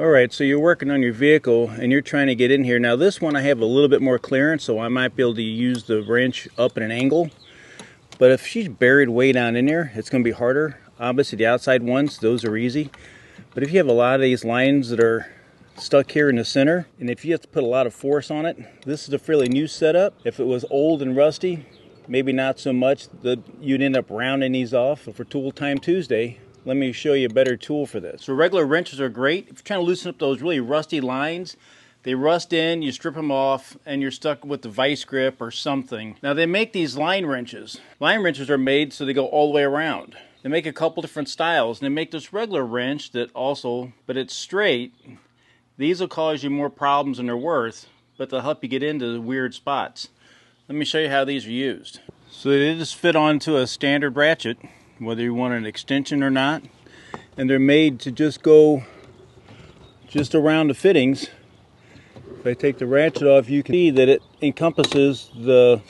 Alright, so you're working on your vehicle and you're trying to get in here. Now this one I have a little bit more clearance, so I might be able to use the wrench up at an angle. But if she's buried way down in there, it's going to be harder. Obviously the outside ones, those are easy. But if you have a lot of these lines that are stuck here in the center, and if you have to put a lot of force on it, this is a fairly new setup. If it was old and rusty, maybe not so much, you'd end up rounding these off. For Tool Time Tuesday, let me show you a better tool for this. So regular wrenches are great. If you're trying to loosen up those really rusty lines, they rust in, you strip them off, and you're stuck with the vice grip or something. Now they make these line wrenches. Line wrenches are made so they go all the way around. They make a couple different styles, and they make this regular wrench that also, but it's straight. These will cause you more problems than they're worth, but they'll help you get into weird spots. Let me show you how these are used. So they just fit onto a standard ratchet, whether you want an extension or not, and they're made to just go just around the fittings. If I take the ratchet off, you can see that it encompasses the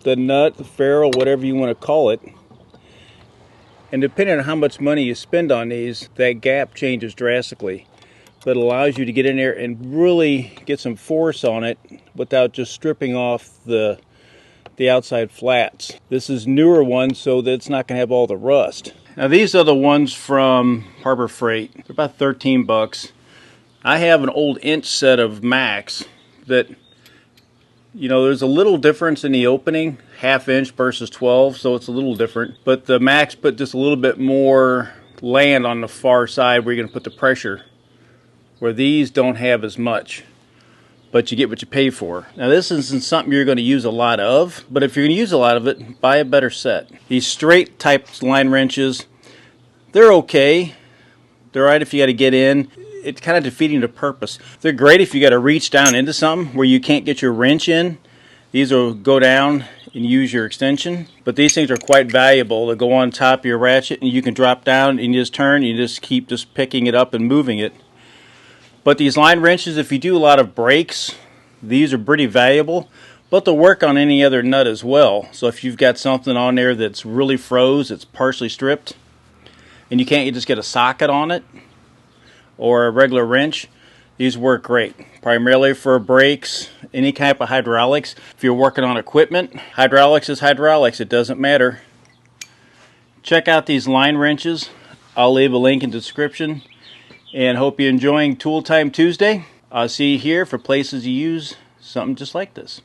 nut, the ferrule, whatever you want to call it. And depending on how much money you spend on these, that gap changes drastically. But it allows you to get in there and really get some force on it without just stripping off the outside flats. This is newer one, so that it's not going to have all the rust. Now these are the ones from Harbor Freight. They're about 13 bucks. I have an old inch set of Max that, you know, there's a little difference in the opening, 1/2 inch versus 12, so it's a little different. But the Max put just a little bit more land on the far side where you're going to put the pressure, where these don't have as much. But you get what you pay for. Now this isn't something you're going to use a lot of, but if you're going to use a lot of it, buy a better set. These straight type line wrenches, they're okay. They're right if you got to get in. It's kind of defeating the purpose. They're great if you got to reach down into something where you can't get your wrench in. These will go down and use your extension. But these things are quite valuable. They go on top of your ratchet and you can drop down and you just turn. You just keep just picking it up and moving it. But these line wrenches, if you do a lot of breaks, these are pretty valuable, but they'll work on any other nut as well. So if you've got something on there that's really froze, it's partially stripped, and you can't just get a socket on it, or a regular wrench, these work great. Primarily for brakes, any type of hydraulics. If you're working on equipment, hydraulics is hydraulics, it doesn't matter. Check out these line wrenches. I'll leave a link in the description. And hope you're enjoying Tool Time Tuesday. I'll see you here for places to use something just like this.